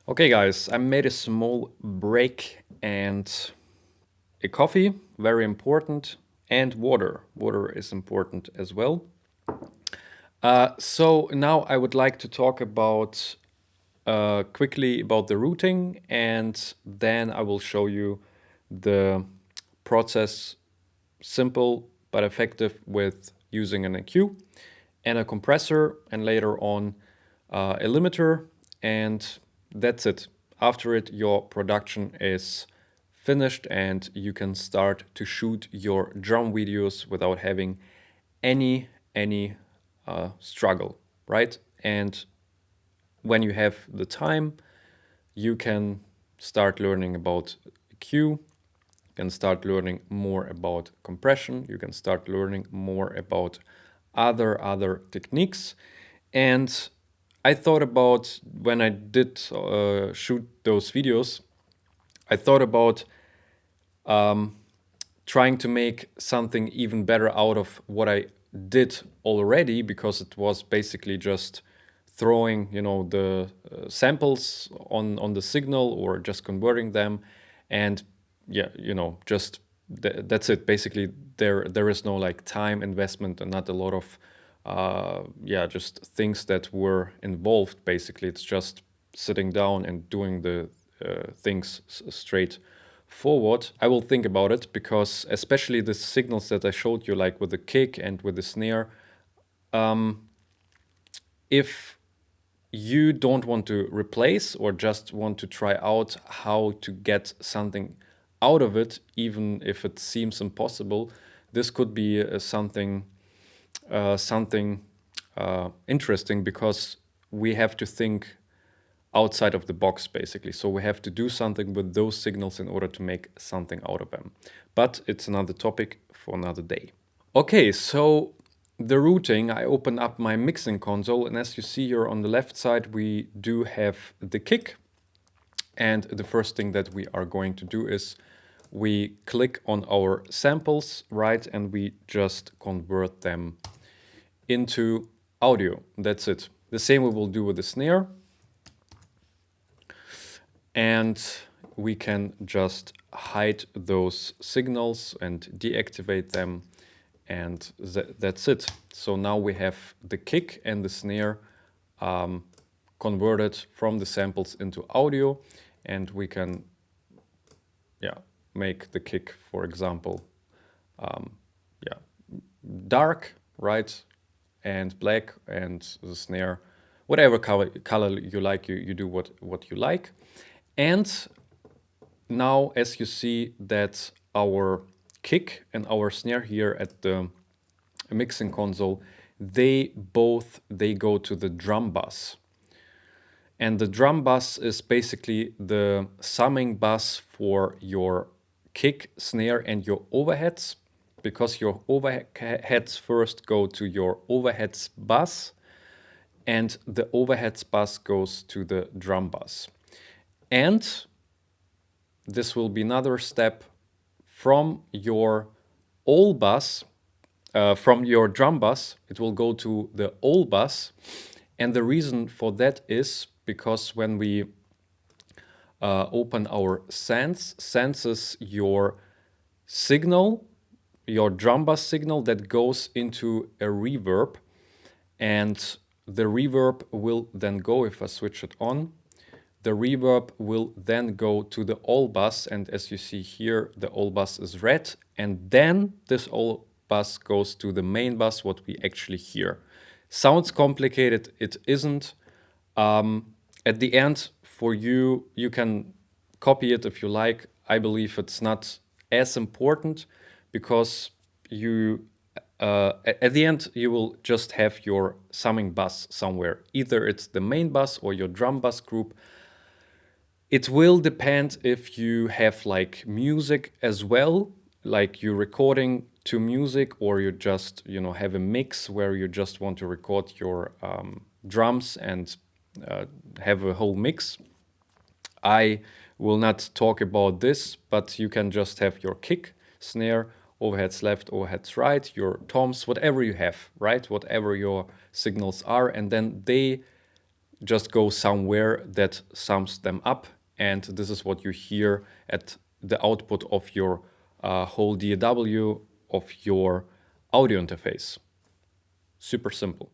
Okay, guys, I made a small break and a coffee, very important, and water. Water is important as well. So now I would like to talk about quickly about the routing, and then I will show you the process, simple but effective, with using an EQ and a compressor, and later on a limiter, and that's it. After it, your production is finished and you can start to shoot your drum videos without having any struggle, right? And when you have the time, you can start learning about EQ, you can start learning more about compression, you can start learning more about other techniques. And I thought about, when I did shoot those videos, I thought about trying to make something even better out of what I did already, because it was basically just throwing, the samples on the signal, or just converting them, and yeah, just that's it. Basically, there is no like time investment and not a lot of just things that were involved. Basically, it's just sitting down and doing the things straight forward. I will think about it, because especially the signals that I showed you, like with the kick and with the snare, if you don't want to replace, or just want to try out how to get something out of it, even if it seems impossible, this could be something interesting, because we have to think outside of the box, basically. So we have to do something with those signals in order to make something out of them. But it's another topic for another day. Okay, so the routing, I open up my mixing console, and as you see here on the left side, we do have the kick. And the first thing that we are going to do is we click on our samples, right? And we just convert them into audio. That's it. The same we will do with the snare. And we can just hide those signals and deactivate them, and that's it. So now we have the kick and the snare converted from the samples into audio, and we can make the kick, for example, dark, right, and black, and the snare whatever color you like. You do what you like. And now, as you see, that our kick and our snare here at the mixing console, they go to the drum bus. And the drum bus is basically the summing bus for your kick, snare, and your overheads, because your overheads first go to your overheads bus, and the overheads bus goes to the drum bus. And this will be another step from your all bus, from your drum bus, it will go to the all bus. And the reason for that is because when we open our senses your signal, your drum bus signal, that goes into a reverb, and the reverb will then go, if I switch it on, the reverb will then go to the all bus, and as you see here, the all bus is red, and then this all bus goes to the main bus, what we actually hear. Sounds complicated, it isn't. At the end, for you, you can copy it if you like. I believe it's not as important, because you at the end, you will just have your summing bus somewhere. Either it's the main bus or your drum bus group. It will depend if you have like music as well, like you're recording to music, or you just, have a mix where you just want to record your drums and have a whole mix. I will not talk about this, but you can just have your kick, snare, overheads left, overheads right, your toms, whatever you have, right? Whatever your signals are, and then they just go somewhere that sums them up, and this is what you hear at the output of your whole DAW of your audio interface. Super simple.